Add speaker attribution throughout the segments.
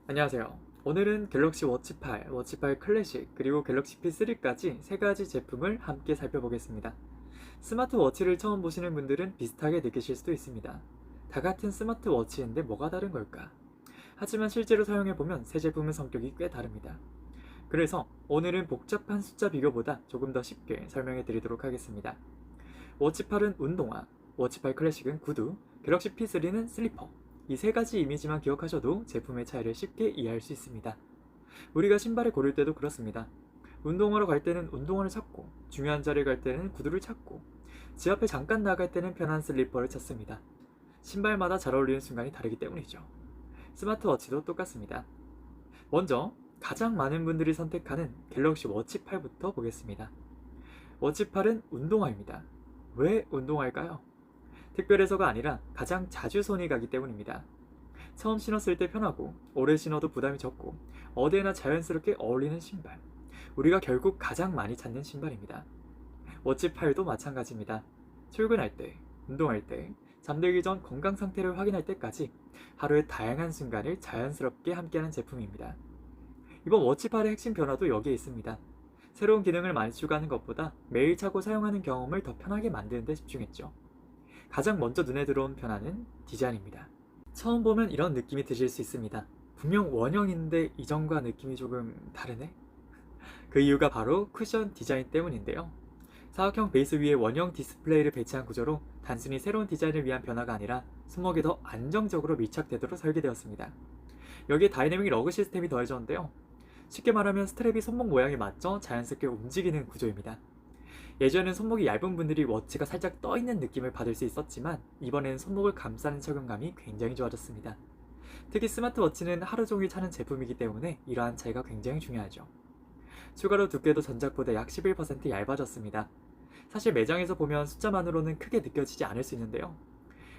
Speaker 1: 안녕하세요. 오늘은 갤럭시 워치 8, 워치 8 클래식, 그리고 갤럭시 P3까지 세 가지 제품을 함께 살펴보겠습니다. 스마트워치를 처음 보시는 분들은 비슷하게 느끼실 수도 있습니다. 다 같은 스마트워치인데 뭐가 다른 걸까? 하지만 실제로 사용해보면 세 제품은 성격이 꽤 다릅니다. 그래서 오늘은 복잡한 숫자 비교보다 조금 더 쉽게 설명해 드리도록 하겠습니다. 워치 8은 운동화, 워치 8 클래식은 구두, 갤럭시 P3는 슬리퍼. 이 세 가지 이미지만 기억하셔도 제품의 차이를 쉽게 이해할 수 있습니다. 우리가 신발을 고를 때도 그렇습니다. 운동하러 갈 때는 운동화를 찾고, 중요한 자리에 갈 때는 구두를 찾고, 집 앞에 잠깐 나갈 때는 편한 슬리퍼를 찾습니다. 신발마다 잘 어울리는 순간이 다르기 때문이죠. 스마트워치도 똑같습니다. 먼저 가장 많은 분들이 선택하는 갤럭시 워치 8부터 보겠습니다. 워치 8은 운동화입니다. 왜 운동화일까요? 특별해서가 아니라 가장 자주 손이 가기 때문입니다. 처음 신었을 때 편하고 오래 신어도 부담이 적고 어디에나 자연스럽게 어울리는 신발. 우리가 결국 가장 많이 찾는 신발입니다. 워치 8도 마찬가지입니다. 출근할 때, 운동할 때, 잠들기 전 건강 상태를 확인할 때까지 하루의 다양한 순간을 자연스럽게 함께하는 제품입니다. 이번 워치 8의 핵심 변화도 여기에 있습니다. 새로운 기능을 많이 추가하는 것보다 매일 차고 사용하는 경험을 더 편하게 만드는 데 집중했죠. 가장 먼저 눈에 들어온 변화는 디자인입니다. 처음 보면 이런 느낌이 드실 수 있습니다. 분명 원형인데 이전과 느낌이 조금 다르네? 그 이유가 바로 쿠션 디자인 때문인데요. 사각형 베이스 위에 원형 디스플레이를 배치한 구조로 단순히 새로운 디자인을 위한 변화가 아니라 손목에 더 안정적으로 밀착되도록 설계되었습니다. 여기에 다이내믹 러그 시스템이 더해졌는데요. 쉽게 말하면 스트랩이 손목 모양에 맞춰 자연스럽게 움직이는 구조입니다. 예전엔 손목이 얇은 분들이 워치가 살짝 떠있는 느낌을 받을 수 있었지만 이번에는 손목을 감싸는 착용감이 굉장히 좋아졌습니다. 특히 스마트워치는 하루 종일 차는 제품이기 때문에 이러한 차이가 굉장히 중요하죠. 추가로 두께도 전작보다 약 11% 얇아졌습니다. 사실 매장에서 보면 숫자만으로는 크게 느껴지지 않을 수 있는데요.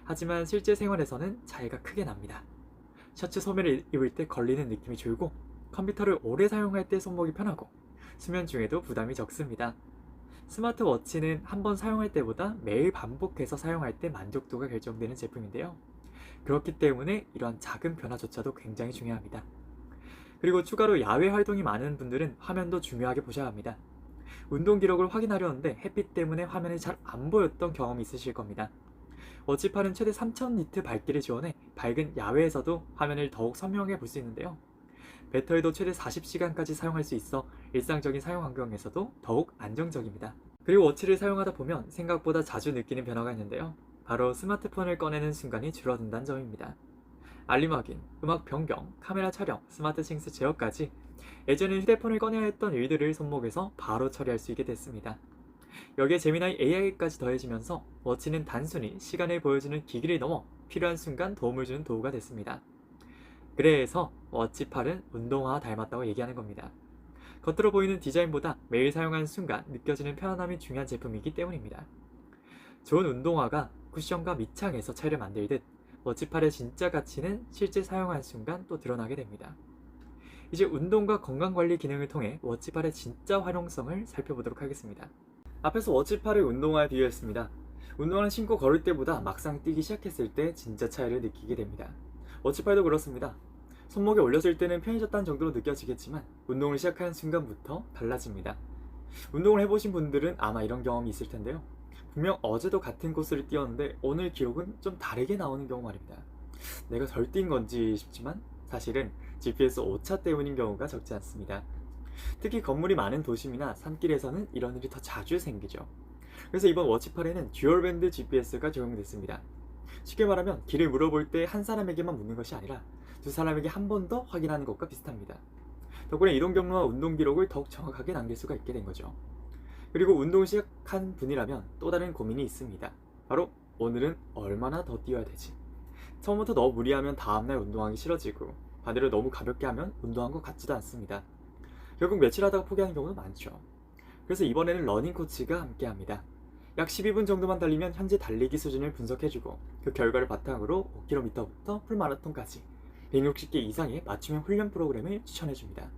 Speaker 1: 하지만 실제 생활에서는 차이가 크게 납니다. 셔츠 소매를 입을 때 걸리는 느낌이 줄고 컴퓨터를 오래 사용할 때 손목이 편하고 수면 중에도 부담이 적습니다. 스마트워치는 한번 사용할 때보다 매일 반복해서 사용할 때 만족도가 결정되는 제품인데요. 그렇기 때문에 이러한 작은 변화조차도 굉장히 중요합니다. 그리고 추가로 야외 활동이 많은 분들은 화면도 중요하게 보셔야 합니다. 운동 기록을 확인하려는데 햇빛 때문에 화면이 잘 안 보였던 경험이 있으실 겁니다. 워치8은 최대 3000니트 밝기를 지원해 밝은 야외에서도 화면을 더욱 선명하게 볼 수 있는데요. 배터리도 최대 40시간까지 사용할 수 있어 일상적인 사용 환경에서도 더욱 안정적입니다. 그리고 워치를 사용하다 보면 생각보다 자주 느끼는 변화가 있는데요. 바로 스마트폰을 꺼내는 순간이 줄어든다는 점입니다. 알림 확인, 음악 변경, 카메라 촬영, 스마트싱스 제어까지 예전엔 휴대폰을 꺼내야 했던 일들을 손목에서 바로 처리할 수 있게 됐습니다. 여기에 제미나이 AI까지 더해지면서 워치는 단순히 시간을 보여주는 기기를 넘어 필요한 순간 도움을 주는 도구가 됐습니다. 그래서 워치8은 운동화와 닮았다고 얘기하는 겁니다. 겉으로 보이는 디자인보다 매일 사용하는 순간 느껴지는 편안함이 중요한 제품이기 때문입니다. 좋은 운동화가 쿠션과 밑창에서 차이를 만들듯 워치8의 진짜 가치는 실제 사용하는 순간 또 드러나게 됩니다. 이제 운동과 건강관리 기능을 통해 워치8의 진짜 활용성을 살펴보도록 하겠습니다. 앞에서 워치8을 운동화에 비교했습니다. 운동화는 신고 걸을 때보다 막상 뛰기 시작했을 때 진짜 차이를 느끼게 됩니다. 워치8도 그렇습니다. 손목에 올렸을 때는 편해졌다는 정도로 느껴지겠지만 운동을 시작하는 순간부터 달라집니다. 운동을 해보신 분들은 아마 이런 경험이 있을 텐데요. 분명 어제도 같은 코스를 뛰었는데 오늘 기록은 좀 다르게 나오는 경우 말입니다. 내가 덜 뛴 건지 싶지만 사실은 GPS 오차 때문인 경우가 적지 않습니다. 특히 건물이 많은 도심이나 산길에서는 이런 일이 더 자주 생기죠. 그래서 이번 워치8에는 듀얼밴드 GPS가 적용됐습니다. 쉽게 말하면 길을 물어볼 때 한 사람에게만 묻는 것이 아니라 두 사람에게 한 번 더 확인하는 것과 비슷합니다. 덕분에 이동 경로와 운동 기록을 더욱 정확하게 남길 수가 있게 된 거죠. 그리고 운동을 시작한 분이라면 또 다른 고민이 있습니다. 바로 오늘은 얼마나 더 뛰어야 되지? 처음부터 너무 무리하면 다음날 운동하기 싫어지고 반대로 너무 가볍게 하면 운동한 것 같지도 않습니다. 결국 며칠 하다가 포기하는 경우도 많죠. 그래서 이번에는 러닝 코치가 함께합니다. 약 12분 정도만 달리면 현재 달리기 수준을 분석해주고 그 결과를 바탕으로 5km부터 풀마라톤까지 160개 이상의 맞춤형 훈련 프로그램을 추천해줍니다.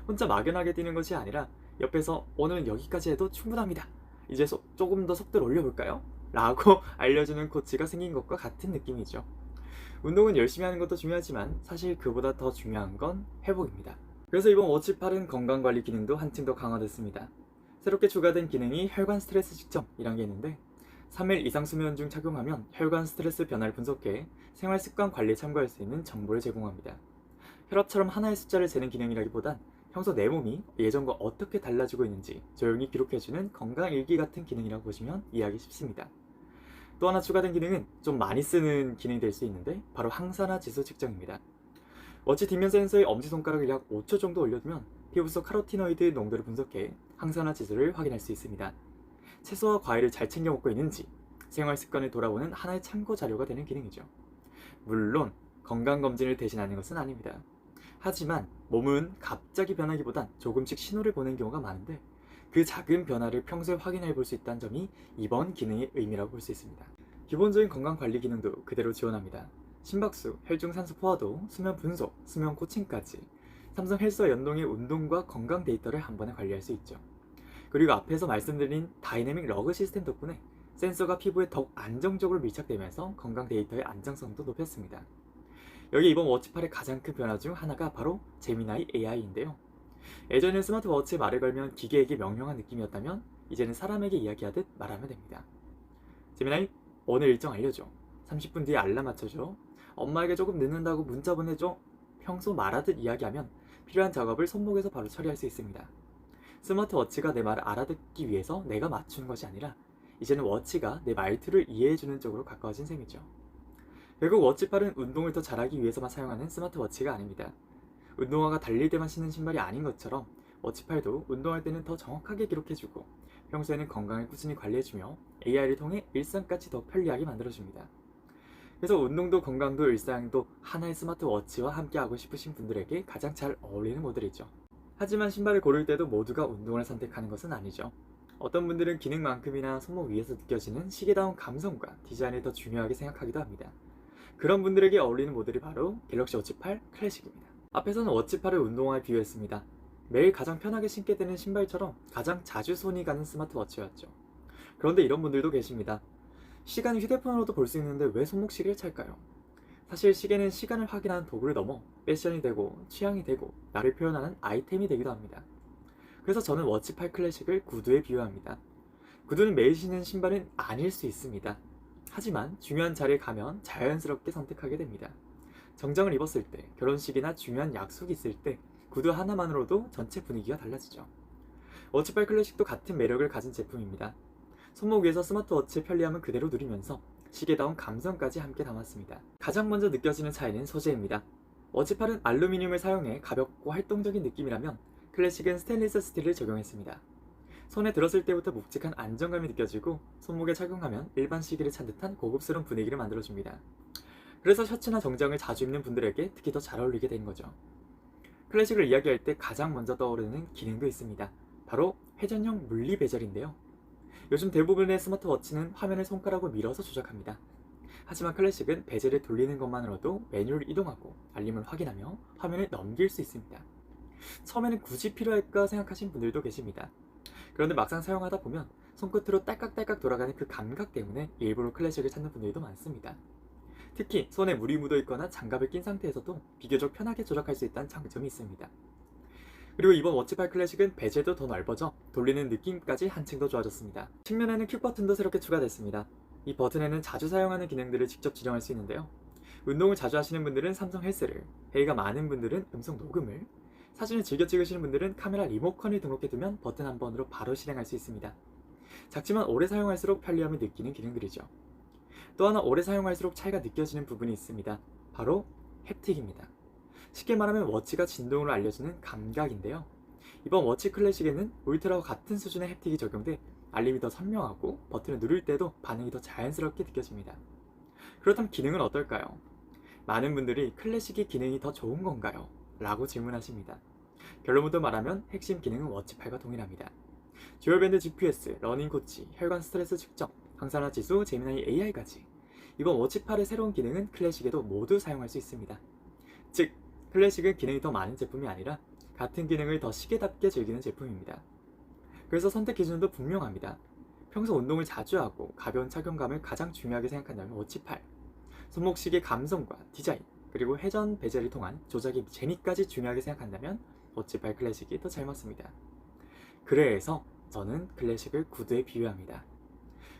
Speaker 1: 혼자 막연하게 뛰는 것이 아니라 옆에서 오늘은 여기까지 해도 충분합니다. 이제 조금 더 속도를 올려볼까요? 라고 알려주는 코치가 생긴 것과 같은 느낌이죠. 운동은 열심히 하는 것도 중요하지만 사실 그보다 더 중요한 건 회복입니다. 그래서 이번 워치8은 건강관리 기능도 한층 더 강화됐습니다. 새롭게 추가된 기능이 혈관 스트레스 측정이란 게 있는데 3일 이상 수면 중 착용하면 혈관 스트레스 변화를 분석해 생활 습관 관리에 참고할 수 있는 정보를 제공합니다. 혈압처럼 하나의 숫자를 재는 기능이라기보단 평소 내 몸이 예전과 어떻게 달라지고 있는지 조용히 기록해주는 건강 일기 같은 기능이라고 보시면 이해하기 쉽습니다. 또 하나 추가된 기능은 좀 많이 쓰는 기능이 될 수 있는데 바로 항산화 지수 측정입니다. 워치 뒷면 센서에 엄지손가락을 약 5초 정도 올려두면 피부 속 카로티노이드 농도를 분석해 항산화 지수를 확인할 수 있습니다. 채소와 과일을 잘 챙겨 먹고 있는지 생활 습관을 돌아보는 하나의 참고 자료가 되는 기능이죠. 물론 건강검진을 대신하는 것은 아닙니다. 하지만 몸은 갑자기 변하기보단 조금씩 신호를 보낸 경우가 많은데 그 작은 변화를 평소에 확인해 볼 수 있다는 점이 이번 기능의 의미라고 볼 수 있습니다. 기본적인 건강관리 기능도 그대로 지원합니다. 심박수, 혈중산소 포화도, 수면 분석, 수면 코칭까지 삼성 헬스와 연동의 운동과 건강 데이터를 한 번에 관리할 수 있죠. 그리고 앞에서 말씀드린 다이내믹 러그 시스템 덕분에 센서가 피부에 더욱 안정적으로 밀착되면서 건강 데이터의 안정성도 높였습니다. 여기 이번 워치8의 가장 큰 변화 중 하나가 바로 제미나이 AI인데요. 예전엔 스마트워치에 말을 걸면 기계에게 명령한 느낌이었다면 이제는 사람에게 이야기하듯 말하면 됩니다. 제미나이, 오늘 일정 알려줘. 30분 뒤에 알람 맞춰줘. 엄마에게 조금 늦는다고 문자 보내줘. 평소 말하듯 이야기하면 필요한 작업을 손목에서 바로 처리할 수 있습니다. 스마트워치가 내 말을 알아듣기 위해서 내가 맞추는 것이 아니라 이제는 워치가 내 말투를 이해해주는 쪽으로 가까워진 셈이죠. 결국 워치8은 운동을 더 잘하기 위해서만 사용하는 스마트워치가 아닙니다. 운동화가 달릴 때만 신는 신발이 아닌 것처럼 워치8도 운동할 때는 더 정확하게 기록해주고 평소에는 건강을 꾸준히 관리해주며 AI를 통해 일상까지 더 편리하게 만들어줍니다. 그래서 운동도 건강도 일상도 하나의 스마트워치와 함께하고 싶으신 분들에게 가장 잘 어울리는 모델이죠. 하지만 신발을 고를 때도 모두가 운동을 선택하는 것은 아니죠. 어떤 분들은 기능만큼이나 손목 위에서 느껴지는 시계다운 감성과 디자인을 더 중요하게 생각하기도 합니다. 그런 분들에게 어울리는 모델이 바로 갤럭시 워치8 클래식입니다. 앞에서는 워치8을 운동화에 비유했습니다. 매일 가장 편하게 신게 되는 신발처럼 가장 자주 손이 가는 스마트워치였죠. 그런데 이런 분들도 계십니다. 시간을 휴대폰으로도 볼 수 있는데 왜 손목시계를 찰까요? 사실 시계는 시간을 확인하는 도구를 넘어 패션이 되고 취향이 되고 나를 표현하는 아이템이 되기도 합니다. 그래서 저는 워치8 클래식을 구두에 비유합니다. 구두는 매일 신는 신발은 아닐 수 있습니다. 하지만 중요한 자리에 가면 자연스럽게 선택하게 됩니다. 정장을 입었을 때, 결혼식이나 중요한 약속이 있을 때 구두 하나만으로도 전체 분위기가 달라지죠. 워치8 클래식도 같은 매력을 가진 제품입니다. 손목 위에서 스마트워치의 편리함은 그대로 누리면서 시계다운 감성까지 함께 담았습니다. 가장 먼저 느껴지는 차이는 소재입니다. 워치8은 알루미늄을 사용해 가볍고 활동적인 느낌이라면 클래식은 스테인리스 스틸을 적용했습니다. 손에 들었을 때부터 묵직한 안정감이 느껴지고 손목에 착용하면 일반 시계를 찬 듯한 고급스러운 분위기를 만들어줍니다. 그래서 셔츠나 정장을 자주 입는 분들에게 특히 더 잘 어울리게 된 거죠. 클래식을 이야기할 때 가장 먼저 떠오르는 기능도 있습니다. 바로 회전형 물리 베젤인데요. 요즘 대부분의 스마트워치는 화면을 손가락으로 밀어서 조작합니다. 하지만 클래식은 베젤을 돌리는 것만으로도 메뉴를 이동하고 알림을 확인하며 화면을 넘길 수 있습니다. 처음에는 굳이 필요할까 생각하신 분들도 계십니다. 그런데 막상 사용하다 보면 손끝으로 딸깍딸깍 돌아가는 그 감각 때문에 일부러 클래식을 찾는 분들도 많습니다. 특히 손에 물이 묻어 있거나 장갑을 낀 상태에서도 비교적 편하게 조작할 수 있다는 장점이 있습니다. 그리고 이번 워치8 클래식은 베젤도 더 넓어져 돌리는 느낌까지 한층 더 좋아졌습니다. 측면에는 큐 버튼도 새롭게 추가됐습니다. 이 버튼에는 자주 사용하는 기능들을 직접 지정할 수 있는데요. 운동을 자주 하시는 분들은 삼성 헬스를, 회의가 많은 분들은 음성 녹음을, 사진을 즐겨 찍으시는 분들은 카메라 리모컨을 등록해두면 버튼 한 번으로 바로 실행할 수 있습니다. 작지만 오래 사용할수록 편리함을 느끼는 기능들이죠. 또 하나 오래 사용할수록 차이가 느껴지는 부분이 있습니다. 바로 햅틱입니다. 쉽게 말하면 워치가 진동으로 알려주는 감각인데요. 이번 워치 클래식에는 울트라와 같은 수준의 햅틱이 적용돼 알림이 더 선명하고 버튼을 누를 때도 반응이 더 자연스럽게 느껴집니다. 그렇다면 기능은 어떨까요? 많은 분들이 클래식의 기능이 더 좋은 건가요? 라고 질문하십니다. 결론부터 말하면 핵심 기능은 워치8과 동일합니다. 듀얼밴드 GPS, 러닝 코치, 혈관 스트레스 측정, 항산화 지수, 제미나이 AI까지 이번 워치8의 새로운 기능은 클래식에도 모두 사용할 수 있습니다. 즉, 클래식은 기능이 더 많은 제품이 아니라 같은 기능을 더 시계답게 즐기는 제품입니다. 그래서 선택 기준도 분명합니다. 평소 운동을 자주 하고 가벼운 착용감을 가장 중요하게 생각한다면 워치8, 손목시계 감성과 디자인, 그리고 회전 베젤을 통한 조작의 재미까지 중요하게 생각한다면 워치팔 클래식이 더 잘 맞습니다. 그래서 저는 클래식을 구두에 비유합니다.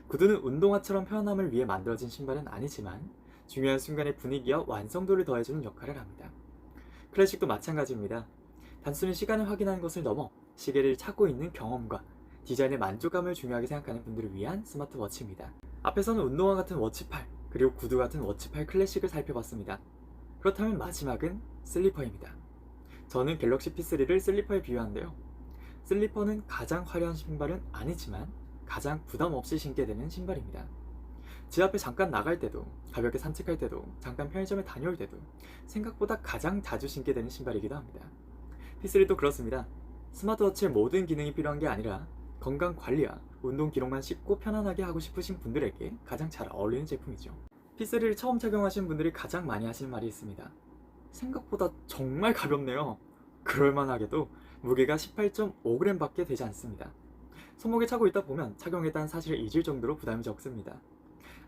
Speaker 1: 구두는 운동화처럼 편안함을 위해 만들어진 신발은 아니지만 중요한 순간의 분위기와 완성도를 더해주는 역할을 합니다. 클래식도 마찬가지입니다. 단순히 시간을 확인하는 것을 넘어 시계를 차고 있는 경험과 디자인의 만족감을 중요하게 생각하는 분들을 위한 스마트워치입니다. 앞에서는 운동화 같은 워치팔, 그리고 구두 같은 워치팔 클래식을 살펴봤습니다. 그렇다면 마지막은 슬리퍼입니다. 저는 갤럭시 P3를 슬리퍼에 비유하는데요. 슬리퍼는 가장 화려한 신발은 아니지만 가장 부담 없이 신게 되는 신발입니다. 집 앞에 잠깐 나갈 때도, 가볍게 산책할 때도, 잠깐 편의점에 다녀올 때도 생각보다 가장 자주 신게 되는 신발이기도 합니다. P3도 그렇습니다. 스마트워치의 모든 기능이 필요한 게 아니라 건강 관리와 운동 기록만 쉽고 편안하게 하고 싶으신 분들에게 가장 잘 어울리는 제품이죠. P3를 처음 착용하신 분들이 가장 많이 하시는 말이 있습니다. 생각보다 정말 가볍네요. 그럴만하게도 무게가 18.5g 밖에 되지 않습니다. 손목에 차고 있다 보면 착용에 대한 사실을 잊을 정도로 부담이 적습니다.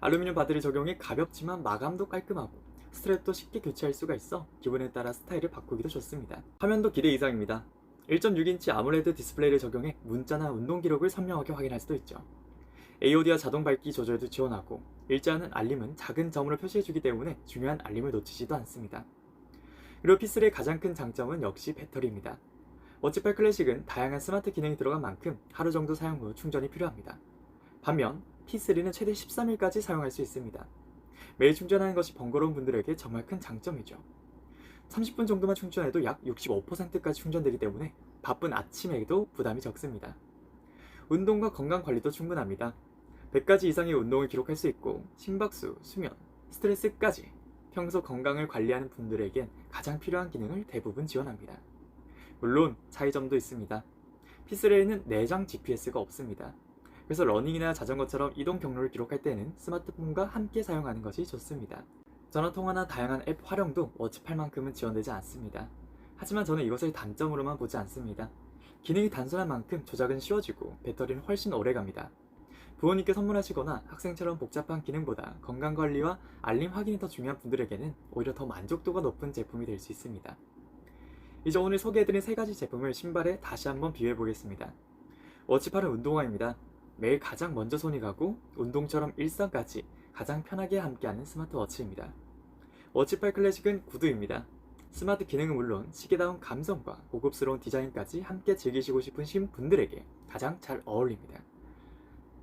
Speaker 1: 알루미늄 바디를 적용해 가볍지만 마감도 깔끔하고 스트랩도 쉽게 교체할 수가 있어 기분에 따라 스타일을 바꾸기도 좋습니다. 화면도 기대 이상입니다. 1.6인치 아몰레드 디스플레이를 적용해 문자나 운동 기록을 선명하게 확인할 수도 있죠. AOD와 자동 밝기 조절도 지원하고 읽지 않은 알림은 작은 점으로 표시해주기 때문에 중요한 알림을 놓치지도 않습니다. 그리고 P3의 가장 큰 장점은 역시 배터리입니다. 워치팔 클래식은 다양한 스마트 기능이 들어간 만큼 하루 정도 사용 후 충전이 필요합니다. 반면 P3는 최대 13일까지 사용할 수 있습니다. 매일 충전하는 것이 번거로운 분들에게 정말 큰 장점이죠. 30분 정도만 충전해도 약 65%까지 충전되기 때문에 바쁜 아침에도 부담이 적습니다. 운동과 건강 관리도 충분합니다. 100가지 이상의 운동을 기록할 수 있고 심박수, 수면, 스트레스까지 평소 건강을 관리하는 분들에겐 가장 필요한 기능을 대부분 지원합니다. 물론 차이점도 있습니다. P3에는 내장 GPS가 없습니다. 그래서 러닝이나 자전거처럼 이동 경로를 기록할 때는 스마트폰과 함께 사용하는 것이 좋습니다. 전화통화나 다양한 앱 활용도 워치팔만큼은 지원되지 않습니다. 하지만 저는 이것을 단점으로만 보지 않습니다. 기능이 단순한 만큼 조작은 쉬워지고 배터리는 훨씬 오래갑니다. 부모님께 선물하시거나 학생처럼 복잡한 기능보다 건강관리와 알림 확인이 더 중요한 분들에게는 오히려 더 만족도가 높은 제품이 될 수 있습니다. 이제 오늘 소개해드린 3가지 제품을 신발에 다시 한번 비교해보겠습니다. 워치팔은 운동화입니다. 매일 가장 먼저 손이 가고 운동처럼 일상까지 가장 편하게 함께하는 스마트워치입니다. 워치팔 클래식은 구두입니다. 스마트 기능은 물론 시계다운 감성과 고급스러운 디자인까지 함께 즐기시고 싶으신 분들에게 가장 잘 어울립니다.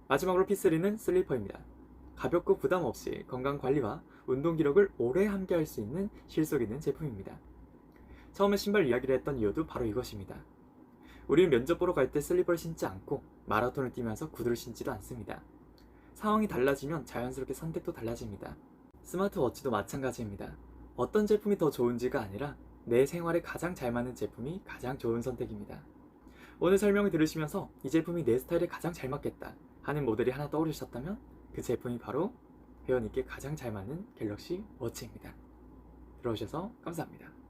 Speaker 1: 마지막으로 P3는 슬리퍼입니다. 가볍고 부담 없이 건강관리와 운동 기록을 오래 함께 할 수 있는 실속 있는 제품입니다. 처음에 신발 이야기를 했던 이유도 바로 이것입니다. 우리는 면접 보러 갈 때 슬리퍼를 신지 않고 마라톤을 뛰면서 구두를 신지도 않습니다. 상황이 달라지면 자연스럽게 선택도 달라집니다. 스마트워치도 마찬가지입니다. 어떤 제품이 더 좋은지가 아니라 내 생활에 가장 잘 맞는 제품이 가장 좋은 선택입니다. 오늘 설명을 들으시면서 이 제품이 내 스타일에 가장 잘 맞겠다 하는 모델이 하나 떠오르셨다면 그 제품이 바로 회원님께 가장 잘 맞는 갤럭시 워치입니다. 들어오셔서 감사합니다.